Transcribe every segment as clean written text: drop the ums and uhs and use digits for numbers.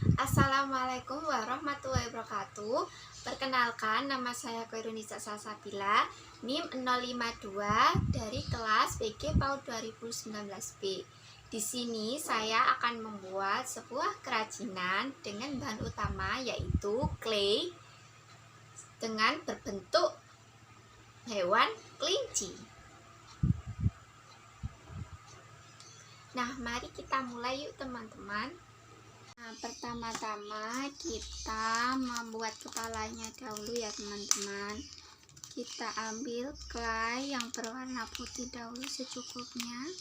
Assalamualaikum warahmatullahi wabarakatuh. Perkenalkan, nama saya Koirunisa Salsabila, NIM 052 dari kelas BG PAUD 2019B. Di sini saya akan membuat sebuah kerajinan dengan bahan utama yaitu clay dengan berbentuk hewan kelinci. Nah, mari kita mulai yuk teman-teman. Nah, pertama-tama kita membuat kepalanya dahulu ya teman-teman. Kita ambil clay yang berwarna putih dahulu secukupnya.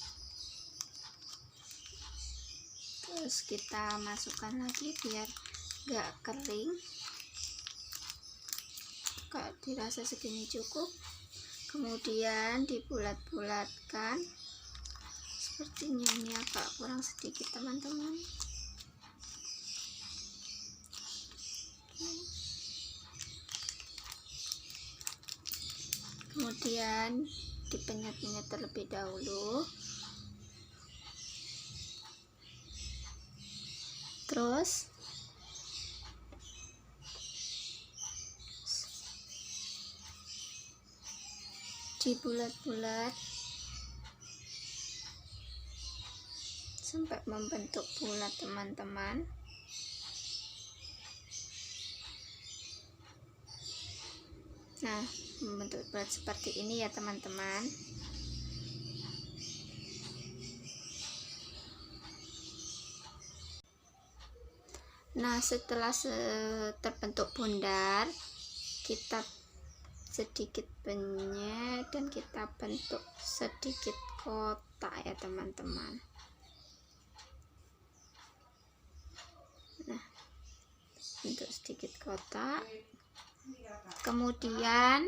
Terus kita masukkan lagi biar gak kering. Kalau dirasa segini cukup. Kemudian dibulat-bulatkan. Sepertinya ini agak kurang sedikit teman-teman. Kemudian dipenyet-penyet terlebih dahulu, terus dibulat-bulat sampai membentuk bulat teman-teman. Nah, membentuk bulat seperti ini ya teman-teman. Nah, setelah terbentuk bundar, kita sedikit penyet dan kita bentuk sedikit kotak ya teman-teman. Nah, bentuk sedikit kotak. Kemudian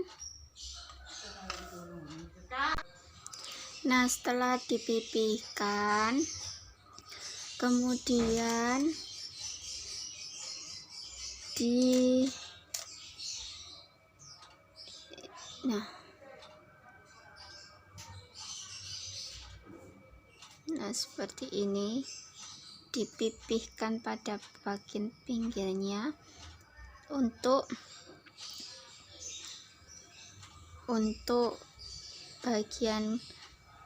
setelah dipipihkan, kemudian seperti ini, dipipihkan pada bagian pinggirnya untuk bagian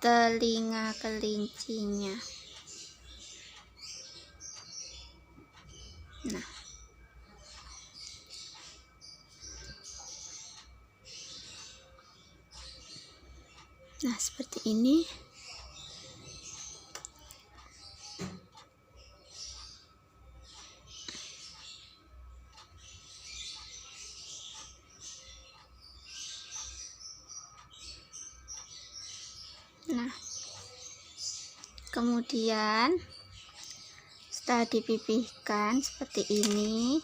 telinga kelincinya. Nah, seperti ini. Nah, kemudian setelah dipipihkan seperti ini,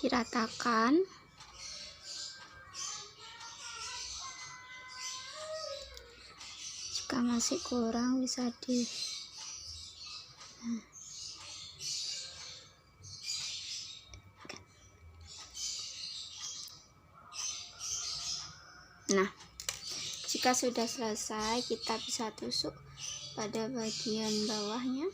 diratakan. Jika masih kurang bisa Nah, jika sudah selesai, kita bisa tusuk pada bagian bawahnya.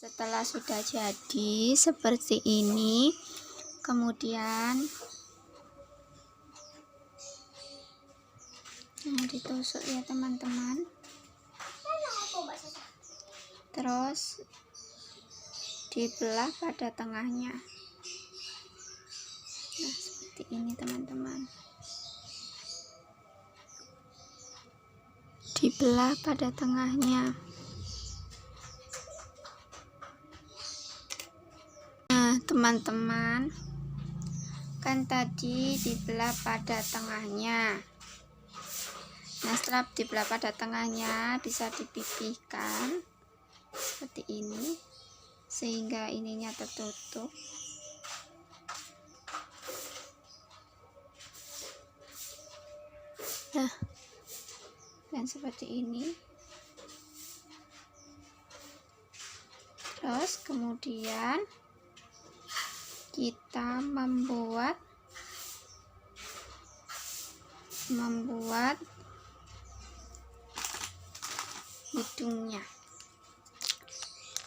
Setelah sudah jadi seperti ini, kemudian ditusuk ya teman-teman. Terus dibelah pada tengahnya. Nah, seperti ini teman-teman. Dibelah pada tengahnya. Nah, teman-teman, kan tadi dibelah pada tengahnya. Nah, setelah dibelah pada tengahnya, bisa dipipihkan seperti ini sehingga ininya tertutup. Nah, dan seperti ini. Terus Kemudian kita membuat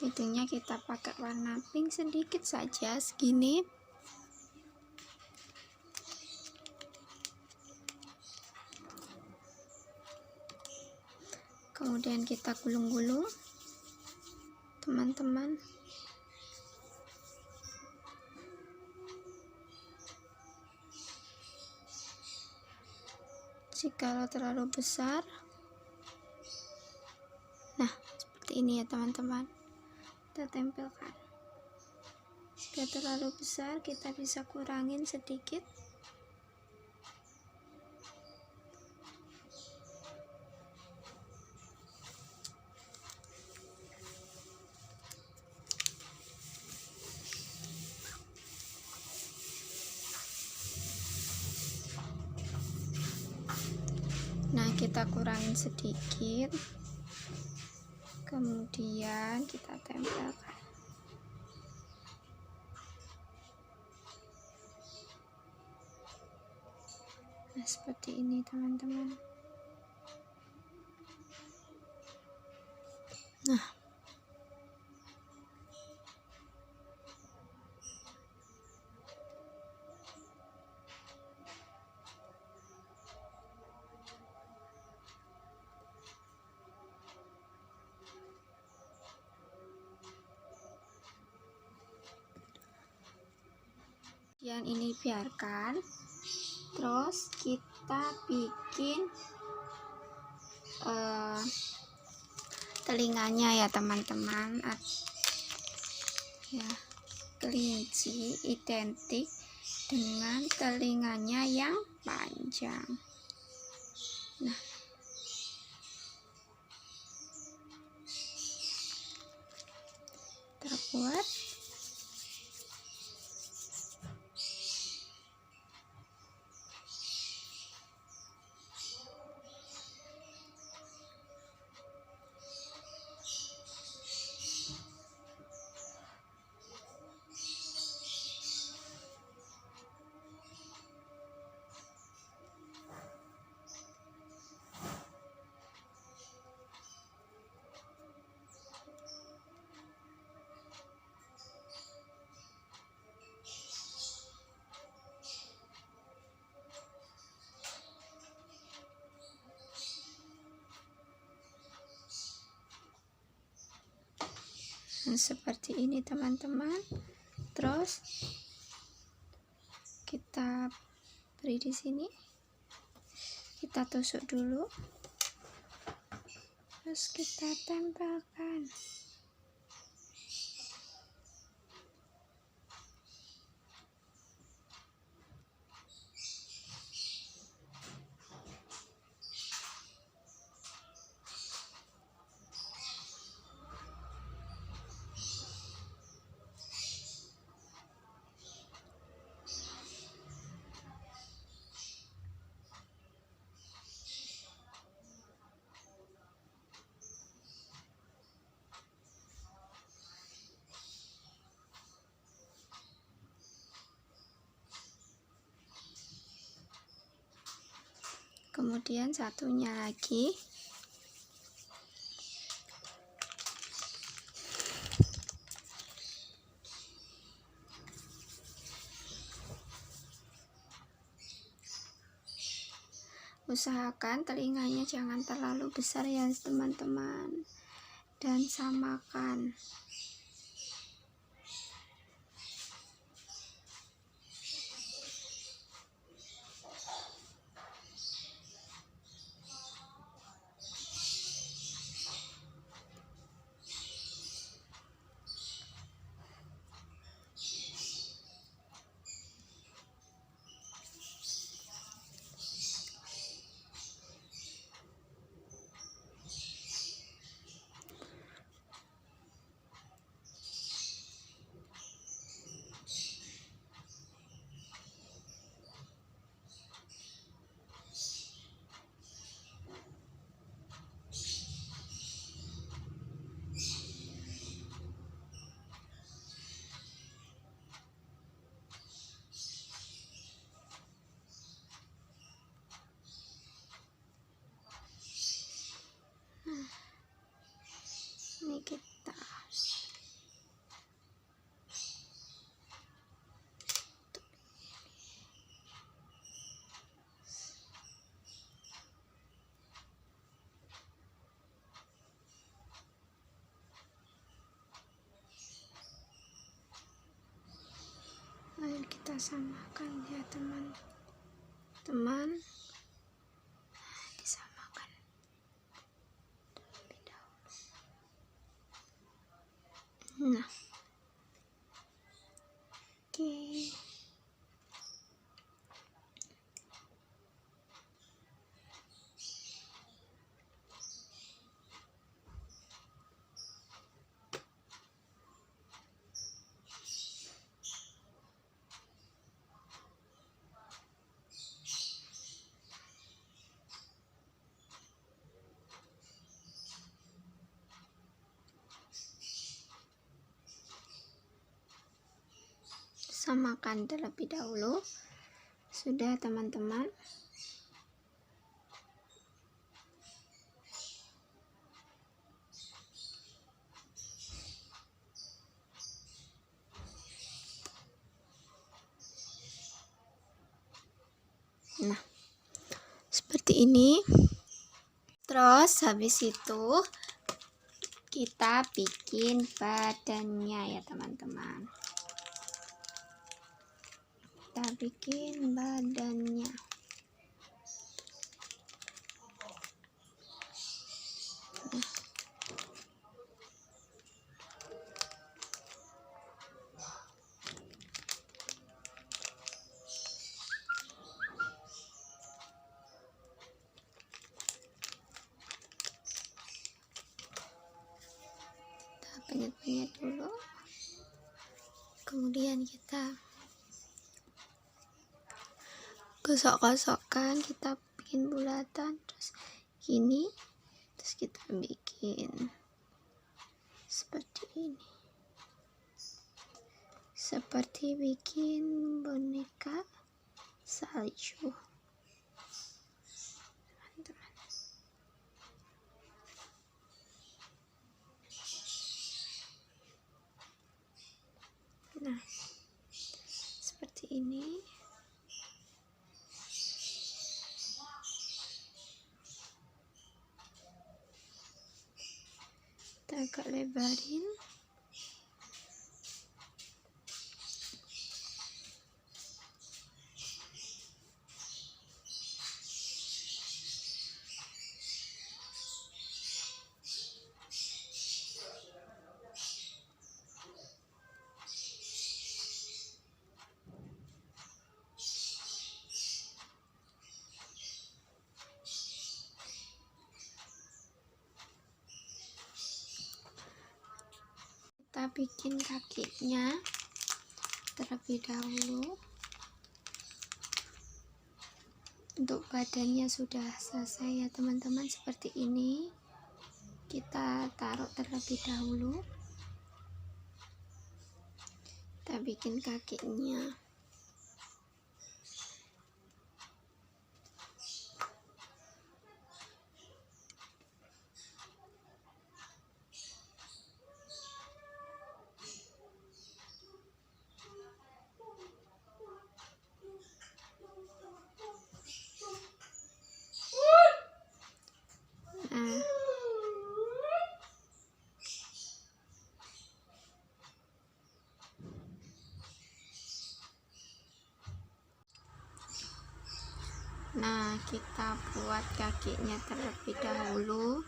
hidungnya kita pakai warna pink sedikit saja segini. Kemudian kita gulung-gulung, teman-teman. Jikalau terlalu besar, nah seperti ini ya teman-teman, kita tempelkan. Jika terlalu besar, kita bisa kurangin sedikit. Nah, kita kurangin sedikit, kemudian kita tempelkan. Nah, seperti ini teman-teman. Nah, kemudian ini biarkan, terus kita bikin telinganya ya teman-teman. Ya, kelinci identik dengan telinganya yang panjang. Nah, kita buat. Nah, seperti ini teman-teman. Terus kita beri di sini, kita tusuk dulu, terus kita tempelkan. Kemudian satunya lagi. Usahakan telinganya jangan terlalu besar ya teman-teman, dan samakan. kita samakan ya teman-teman. Disamakan terlebih dahulu. Nah, oke. Samakan terlebih dahulu. Sudah teman-teman. Nah, seperti ini. Terus habis itu kita bikin badannya ya teman-teman. Kita bikin badannya. Penyet-penyet dulu, kemudian kita gosok-gosokkan, kita bikin bulatan terus gini, terus kita bikin seperti ini, seperti bikin boneka salju. Nah, seperti ini. Kita agak lebarin. Kita bikin kakinya terlebih dahulu. Untuk badannya sudah selesai ya teman-teman, seperti ini. Kita taruh terlebih dahulu. Kita bikin kakinya. Nah, kita buat kakinya terlebih dahulu.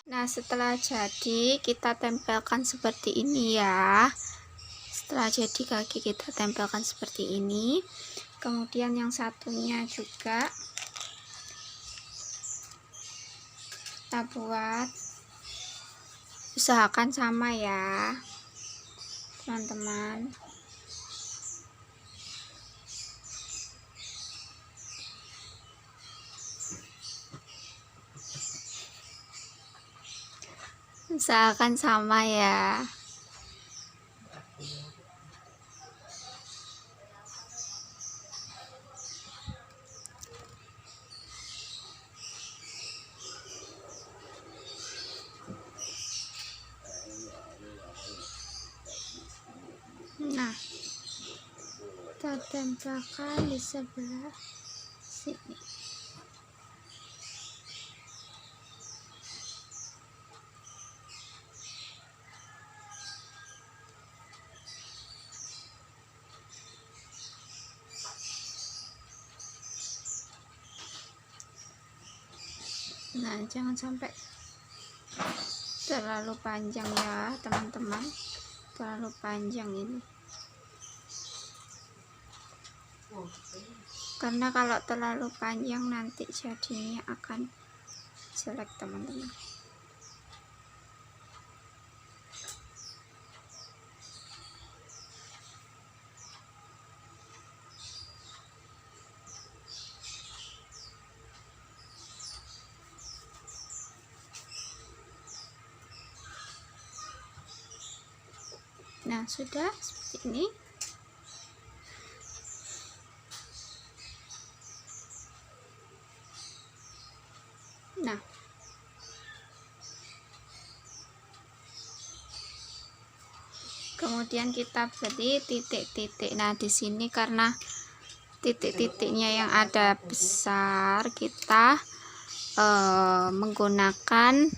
Nah, setelah jadi kita tempelkan seperti ini ya. Setelah jadi kaki kita tempelkan seperti ini. Kemudian yang satunya juga kita buat, usahakan sama ya teman-teman. Usahakan sama ya. Nah, kita tempelkan di sebelah sini. Nah, jangan sampai terlalu panjang ya teman-teman, terlalu panjang ini, karena kalau terlalu panjang nanti jadinya akan jelek teman-teman. Nah, sudah seperti ini. Nah, kemudian kita beri titik-titik. Nah, di sini karena titik-titiknya yang ada besar, kita menggunakan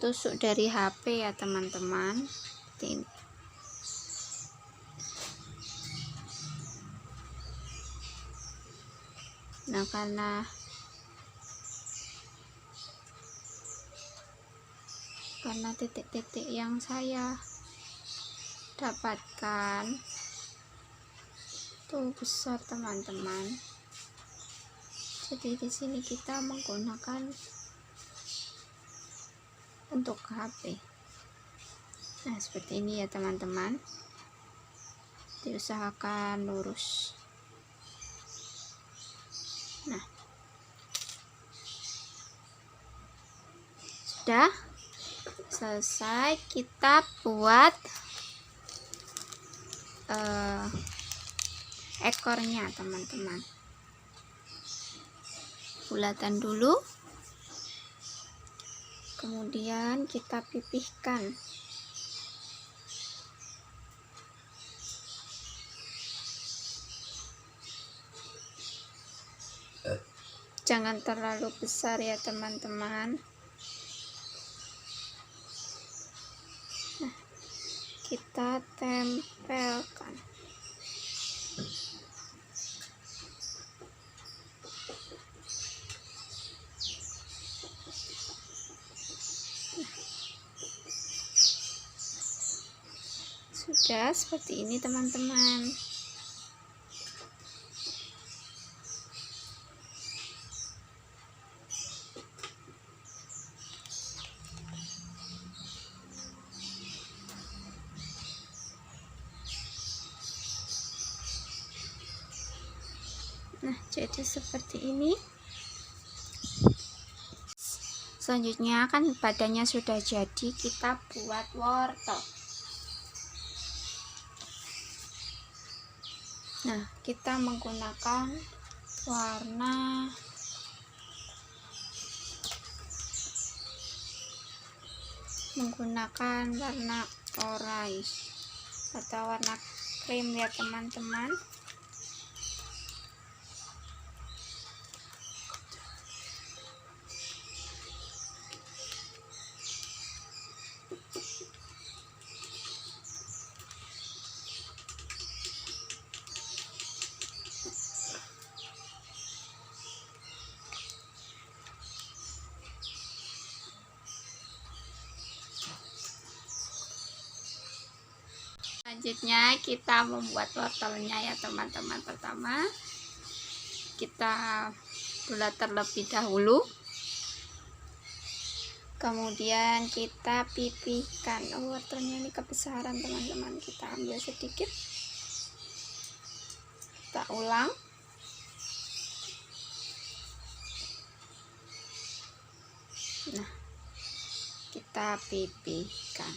tusuk dari HP ya teman-teman. Ini. Nah, karena titik-titik yang saya dapatkan tuh besar teman-teman, jadi di sini kita menggunakan untuk HP. Nah, seperti ini ya teman-teman, diusahakan lurus. Nah, sudah selesai. Kita buat ekornya teman-teman. Bulatan dulu, kemudian kita pipihkan. Jangan terlalu besar ya teman-teman. Nah, kita tempelkan. Sudah seperti ini teman-teman. Nah, jadi seperti ini. Selanjutnya kan badannya sudah jadi, kita buat wortel. Nah, kita menggunakan warna orange atau warna krim ya teman-teman. Selanjutnya kita membuat wortelnya ya teman-teman. Pertama kita bulat terlebih dahulu, kemudian kita pipihkan. Wortelnya ini kebesaran teman-teman, kita ambil sedikit, kita ulang. Nah, kita pipihkan.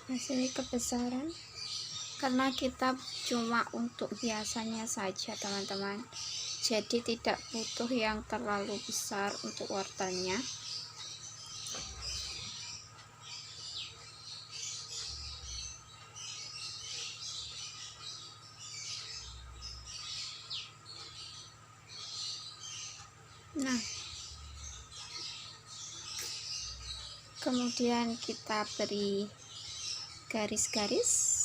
Hasilnya kebesaran karena kita cuma untuk hiasannya saja teman-teman, jadi tidak butuh yang terlalu besar untuk wortelnya. kemudian kita beri garis-garis.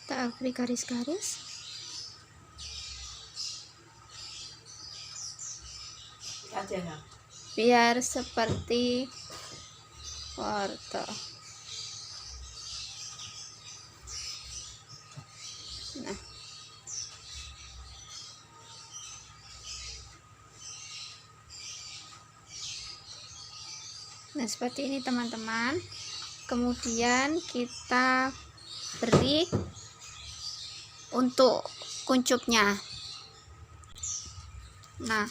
Kita beri garis-garis. Biar seperti wortel. Nah, seperti ini teman-teman. Kemudian kita beri untuk kuncupnya. Nah,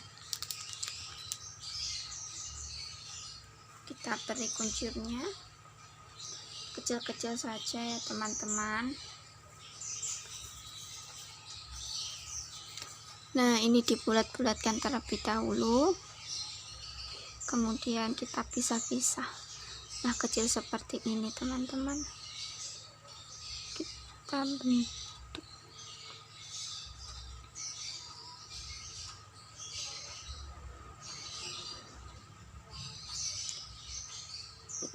kita beri kuncupnya kecil-kecil saja ya teman-teman. Nah, ini dibulat-bulatkan terlebih dahulu, kemudian kita pisah-pisah. Nah, kecil seperti ini teman-teman, kita bentuk.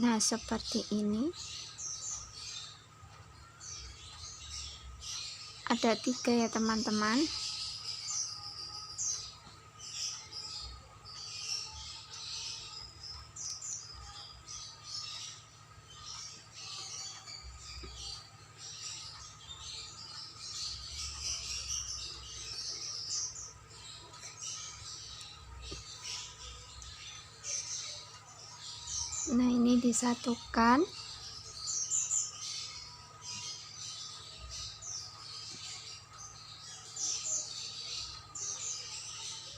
Nah, seperti ini. Ada 3 ya teman-teman. Nah, ini disatukan.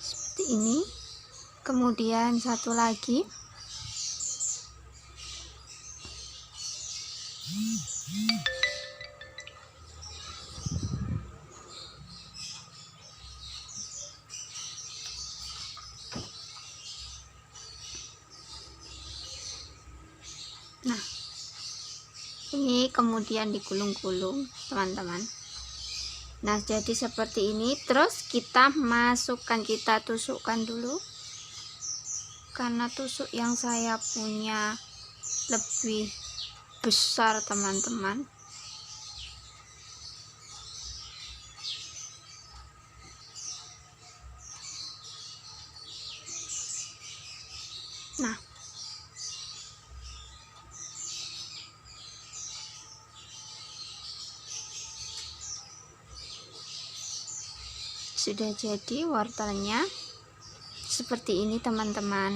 Seperti ini. Kemudian satu lagi. Nah, ini kemudian digulung-gulung teman-teman. Nah, jadi seperti ini. Terus kita masukkan, kita tusukkan dulu, karena tusuk yang saya punya lebih besar teman-teman. Nah, sudah jadi wortelnya seperti ini teman-teman.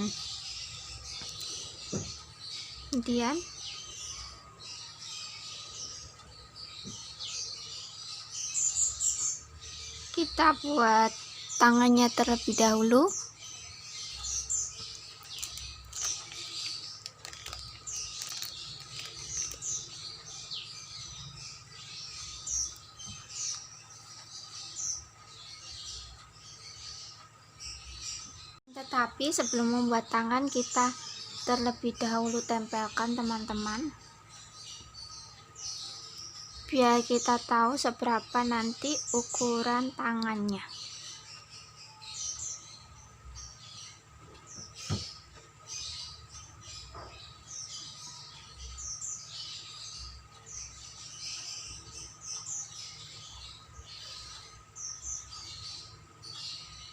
Kemudian kita buat tangannya terlebih dahulu. Tetapi sebelum membuat tangan, kita terlebih dahulu tempelkan teman-teman, biar kita tahu seberapa nanti ukuran tangannya.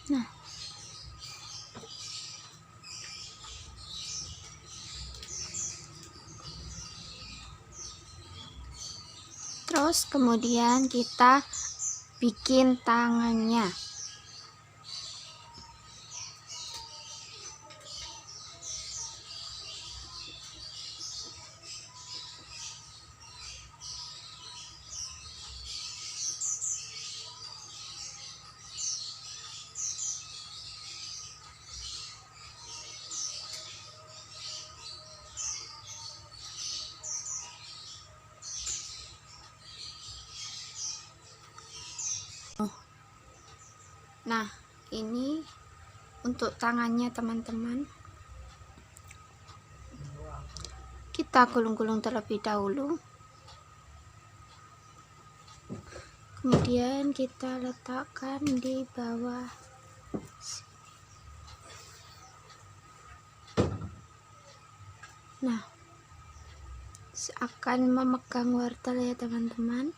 Nah, terus kemudian kita bikin tangannya. Nah, ini untuk tangannya teman-teman. Kita gulung-gulung terlebih dahulu. kemudian kita letakkan di bawah. Nah, akan memegang wortel ya teman-teman.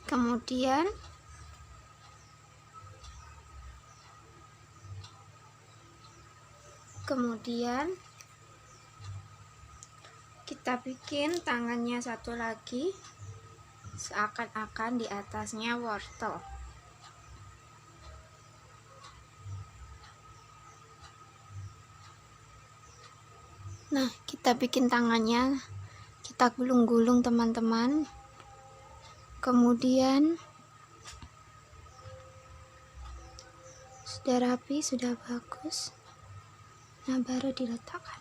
Kemudian kita bikin tangannya satu lagi, seakan-akan di atasnya wortel. Nah, kita bikin tangannya, kita gulung-gulung teman-teman. Kemudian sudah rapi, sudah bagus. Nah, baru diletakkan.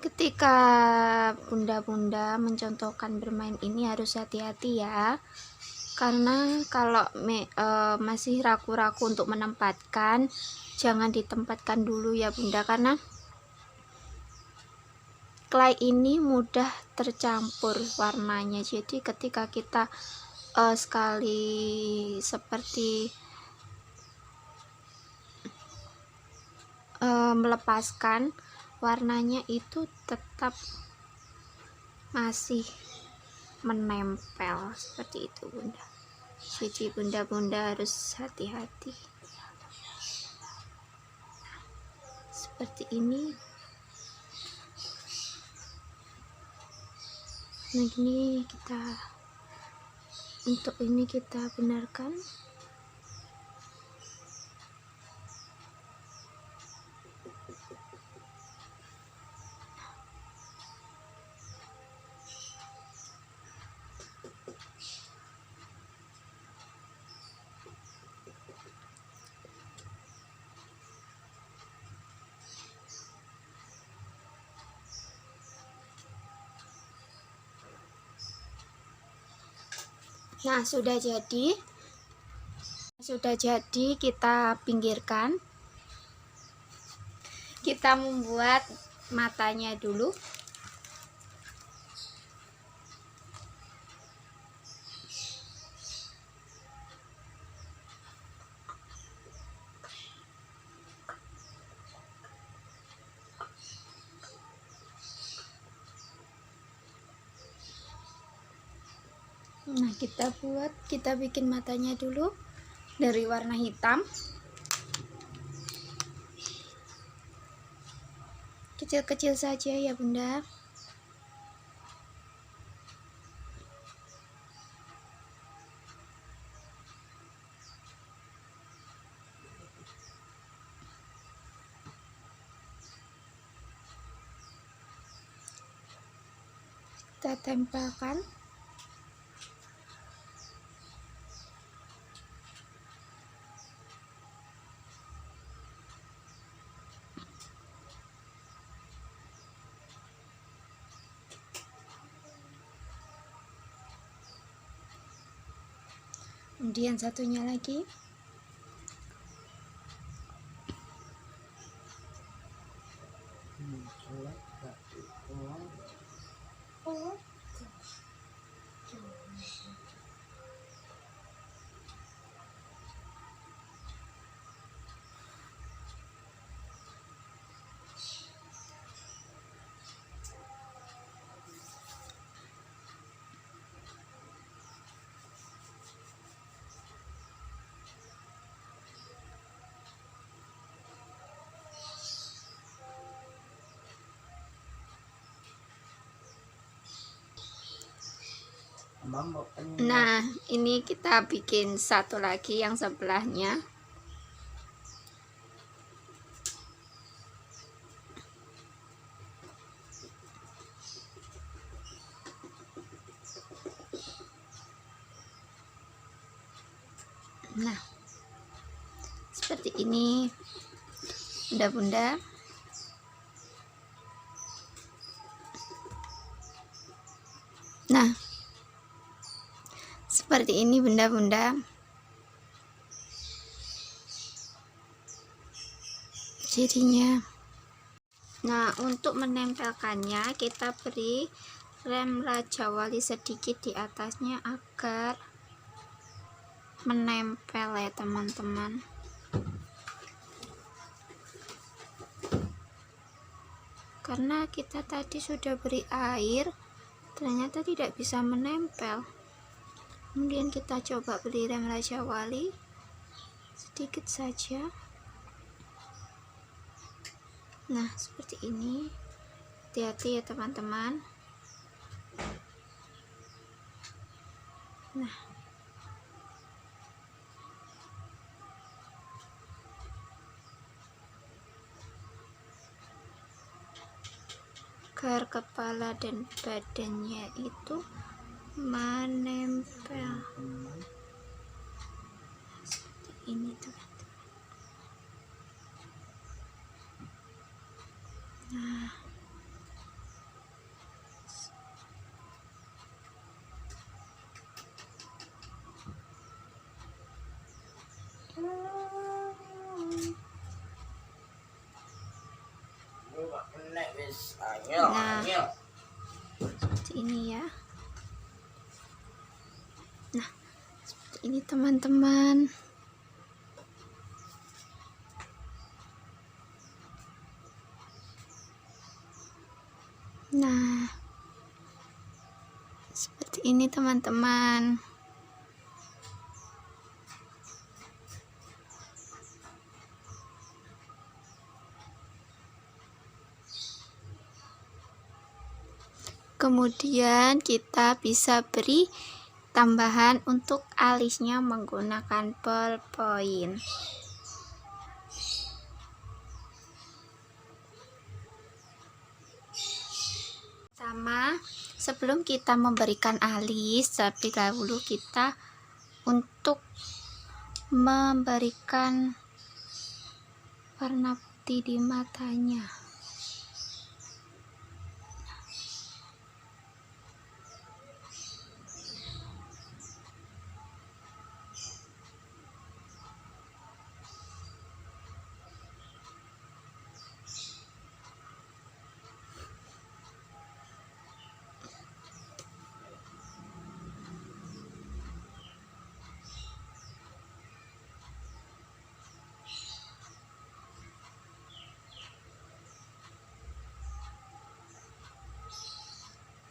Ketika bunda-bunda mencontohkan bermain ini harus hati-hati ya, karena kalau masih ragu-ragu untuk menempatkan, jangan ditempatkan dulu ya bunda, karena clay ini mudah tercampur warnanya. Jadi ketika kita sekali seperti melepaskan, warnanya itu tetap masih menempel seperti itu bunda. Jadi bunda-bunda harus hati-hati. Seperti ini. Nah, ini untuk ini kita benarkan. Nah, sudah jadi, kita pinggirkan. Kita membuat matanya dulu. Nah, kita bikin matanya dulu dari warna hitam. Kecil-kecil saja ya bunda. Kita tempelkan. Kemudian satunya lagi. Nah, ini kita bikin satu lagi yang sebelahnya. Nah, seperti ini bunda-bunda. Nah, seperti ini bunda-bunda. jadinya. Nah, untuk menempelkannya kita beri lem Raja Wali sedikit di atasnya agar menempel ya teman-teman. Karena kita tadi sudah beri air, ternyata tidak bisa menempel. Kemudian kita coba beri lem Raja Wali sedikit saja. Nah, seperti ini. Hati-hati ya teman-teman. Nah, agar kepala dan badannya itu menempel seperti ini teman-teman. Nah, seperti ini ya. Nah, seperti ini teman-teman. Nah, seperti ini teman-teman. Kemudian kita bisa beri tambahan untuk alisnya menggunakan ballpoint. Sama, sebelum kita memberikan alis, terlebih dahulu kita untuk memberikan warna putih di matanya.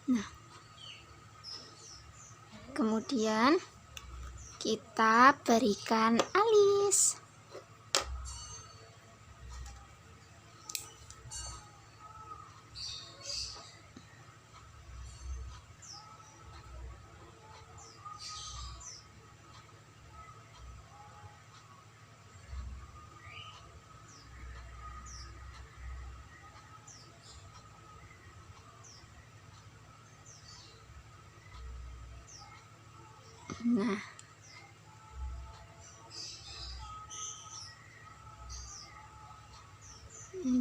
Nah, kemudian kita berikan alis. Nah,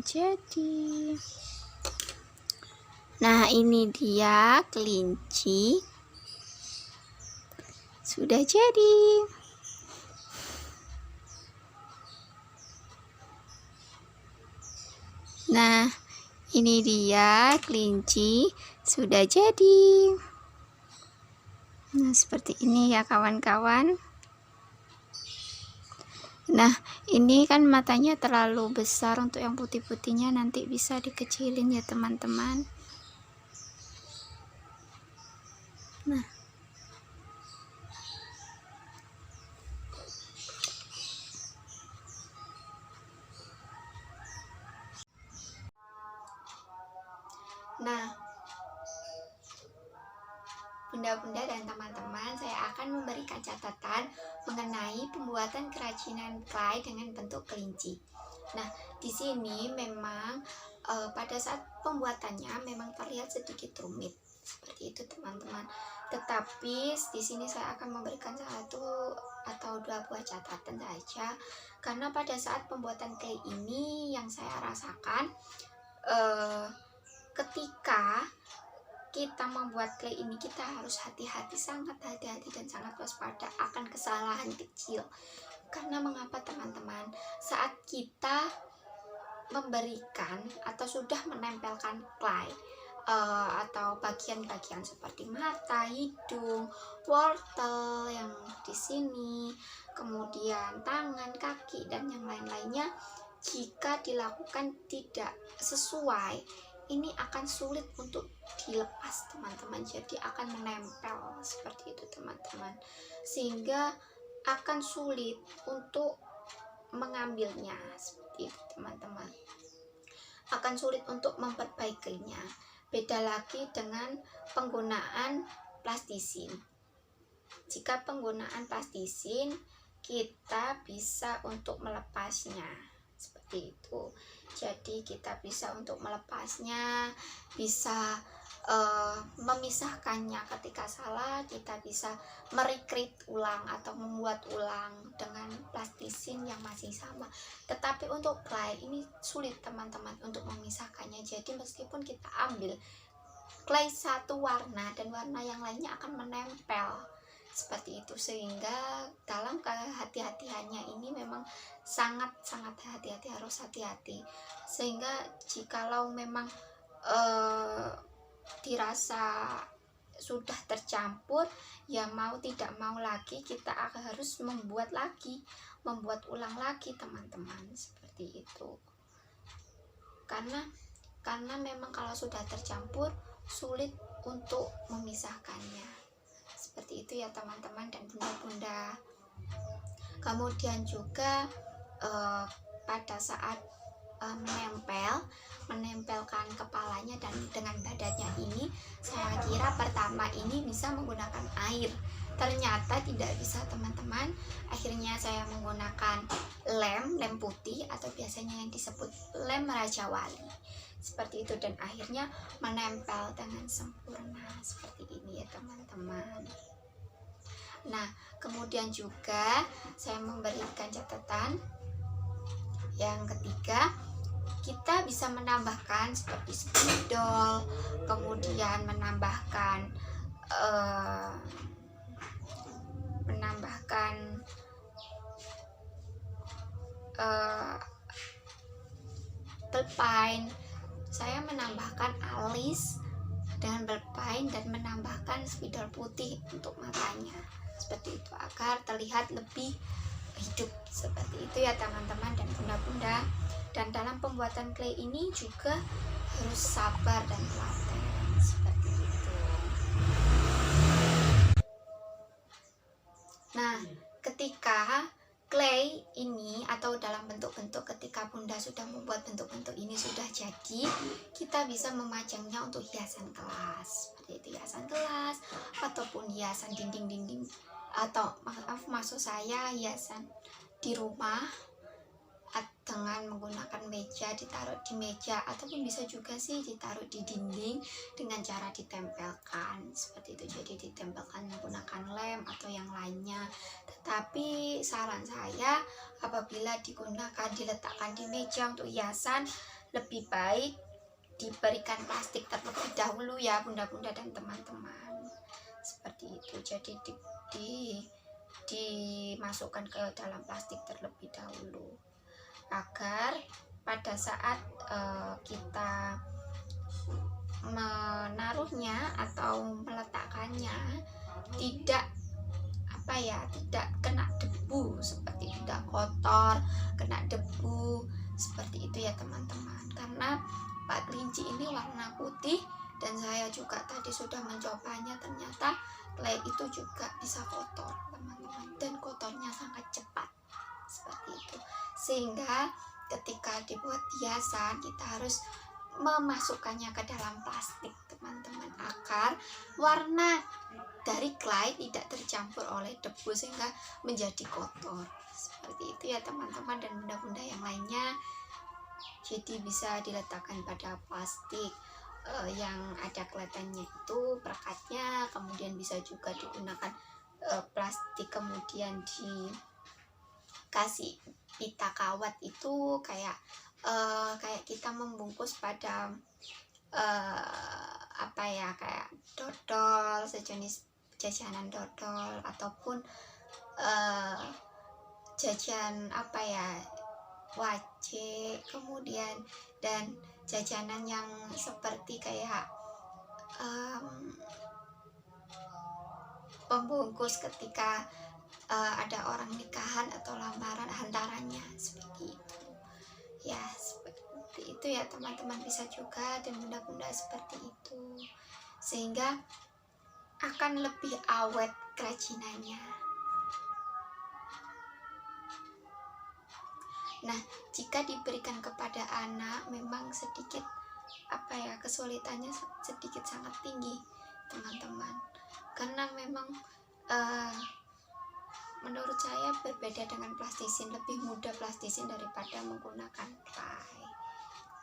jadi, nah ini dia kelinci sudah jadi. Nah, ini dia kelinci sudah jadi. Nah, seperti ini ya kawan-kawan. Nah, ini kan matanya terlalu besar, untuk yang putih-putihnya nanti bisa dikecilin ya teman-teman. Nah, bunda-bunda dan teman-teman, saya akan memberikan catatan mengenai pembuatan kerajinan clay dengan bentuk kelinci. Nah, di sini memang pada saat pembuatannya memang terlihat sedikit rumit seperti itu teman-teman. Tetapi di sini saya akan memberikan satu atau dua buah catatan saja, karena pada saat pembuatan clay ini yang saya rasakan ketika kita membuat clay ini, kita harus hati-hati, sangat hati-hati dan sangat waspada akan kesalahan kecil. Karena mengapa teman-teman? Saat kita memberikan atau sudah menempelkan clay atau bagian-bagian seperti mata, hidung, wortel yang di sini, kemudian tangan, kaki, dan yang lain-lainnya, jika dilakukan tidak sesuai, ini akan sulit untuk dilepas teman-teman, jadi akan menempel seperti itu teman-teman, sehingga akan sulit untuk mengambilnya seperti itu teman-teman, akan sulit untuk memperbaikinya. Beda lagi dengan penggunaan plastisin. Jika penggunaan plastisin, kita bisa untuk melepasnya seperti itu. Jadi kita bisa untuk melepasnya, bisa memisahkannya ketika salah. Kita bisa merecreate ulang atau membuat ulang dengan plastisin yang masih sama. Tetapi untuk clay ini sulit teman-teman untuk memisahkannya. Jadi meskipun kita ambil clay satu warna dan warna yang lainnya akan menempel seperti itu, sehingga dalam kehati-hatiannya ini memang sangat-sangat hati-hati, harus hati-hati, sehingga jikalau memang dirasa sudah tercampur, ya mau tidak mau lagi kita harus membuat ulang lagi teman-teman, seperti itu. Karena memang kalau sudah tercampur sulit untuk memisahkannya, seperti itu ya teman-teman dan bunda-bunda. Kemudian juga pada saat menempelkan kepalanya dan dengan badannya ini, saya kira pertama ini bisa menggunakan air. Ternyata tidak bisa teman-teman. Akhirnya saya menggunakan lem putih atau biasanya yang disebut lem Raja Wali, seperti itu, dan akhirnya menempel dengan sempurna seperti ini ya teman-teman. Nah, kemudian juga saya memberikan catatan yang ketiga, kita bisa menambahkan seperti spidol, kemudian menambahkan belpain. Saya menambahkan alis dengan belpain dan menambahkan spidol putih untuk matanya, seperti itu, agar terlihat lebih hidup, seperti itu ya teman-teman dan bunda-bunda. Dan dalam pembuatan clay ini juga harus sabar dan telaten, seperti itu. Nah, ketika clay ini atau dalam bentuk-bentuk, ketika bunda sudah membuat bentuk-bentuk ini sudah jadi, kita bisa memajangnya untuk hiasan kelas, seperti itu, hiasan kelas ataupun hiasan dinding-dinding, atau maksud saya hiasan di rumah dengan menggunakan meja, ditaruh di meja, ataupun bisa juga sih ditaruh di dinding dengan cara ditempelkan seperti itu. Jadi ditempelkan menggunakan lem atau yang lainnya. Tetapi saran saya, apabila diletakkan di meja untuk hiasan, lebih baik diberikan plastik terlebih dahulu ya bunda-bunda dan teman-teman, seperti itu. Jadi dimasukkan ke dalam plastik terlebih dahulu, agar pada saat kita menaruhnya atau meletakkannya tidak kena debu, seperti tidak kotor, kena debu, seperti itu ya teman-teman. Karena Pak kelinci ini warna putih, dan saya juga tadi sudah mencobanya, ternyata clay itu juga bisa kotor teman-teman, dan kotornya sangat cepat, seperti itu. Sehingga ketika dibuat hiasan, kita harus memasukkannya ke dalam plastik teman-teman, agar warna dari clay tidak tercampur oleh debu sehingga menjadi kotor, seperti itu ya teman-teman dan bunda-bunda yang lainnya. Jadi bisa diletakkan pada plastik yang ada kelihatannya itu perekatnya, kemudian bisa juga digunakan plastik kemudian dikasih pita kawat, itu kayak kita membungkus pada kayak dodol, sejenis jajanan dodol, ataupun jajan wajik, kemudian dan jajanan yang seperti kayak pembungkus ketika ada orang nikahan atau lamaran hantarannya, seperti itu ya. Seperti itu ya teman-teman, bisa juga dan benda-benda seperti itu, sehingga akan lebih awet kerajinannya. Nah, jika diberikan kepada anak memang sedikit kesulitannya sedikit sangat tinggi teman-teman, karena memang menurut saya berbeda dengan plastisin, lebih mudah plastisin daripada menggunakan clay.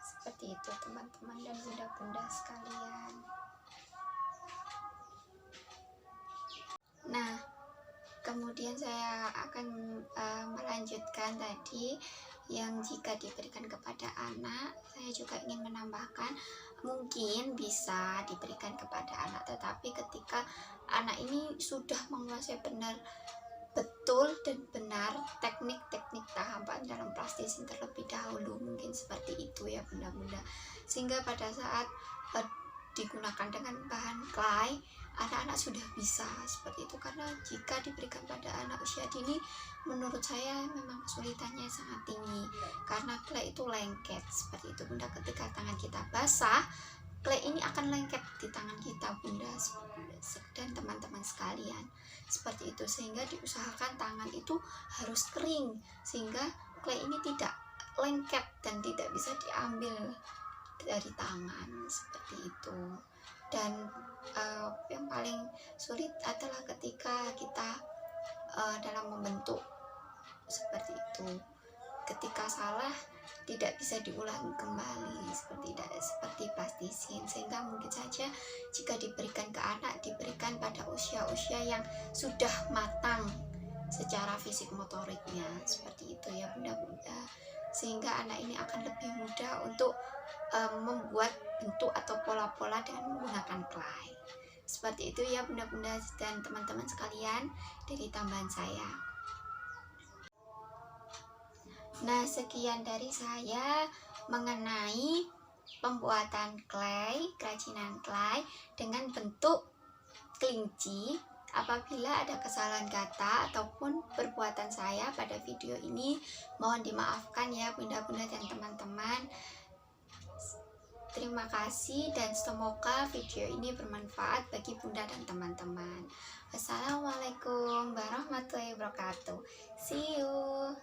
Seperti itu teman-teman dan bunda-bunda sekalian. Nah, kemudian saya akan melanjutkan tadi yang jika diberikan kepada anak. Saya juga ingin menambahkan, mungkin bisa diberikan kepada anak, tetapi ketika anak ini sudah menguasai betul dan benar teknik-teknik tahapan dalam plastisin terlebih dahulu, mungkin seperti itu ya bunda-bunda, sehingga pada saat digunakan dengan bahan clay, anak-anak sudah bisa seperti itu. Karena jika diberikan pada anak usia dini, menurut saya memang kesulitannya sangat tinggi, karena clay itu lengket seperti itu bunda. Ketika tangan kita basah, clay ini akan lengket di tangan kita bunda dan teman-teman sekalian, seperti itu. Sehingga diusahakan tangan itu harus kering, sehingga clay ini tidak lengket dan tidak bisa diambil dari tangan, seperti itu. Dan yang paling sulit adalah ketika kita dalam membentuk, seperti itu. Ketika salah tidak bisa diulang kembali seperti plastisin, sehingga mungkin saja jika diberikan ke anak, diberikan pada usia-usia yang sudah matang secara fisik motoriknya, seperti itu ya bunda-bunda, sehingga anak ini akan lebih mudah untuk membuat bentuk atau pola-pola dengan menggunakan clay, seperti itu ya bunda-bunda dan teman-teman sekalian dari tambahan saya. Nah, sekian dari saya mengenai pembuatan clay, kerajinan clay dengan bentuk kelinci. Apabila ada kesalahan kata ataupun perbuatan saya pada video ini, mohon dimaafkan ya bunda-bunda dan teman-teman. Terima kasih dan semoga video ini bermanfaat bagi bunda dan teman-teman. Wassalamualaikum warahmatullahi wabarakatuh. See you.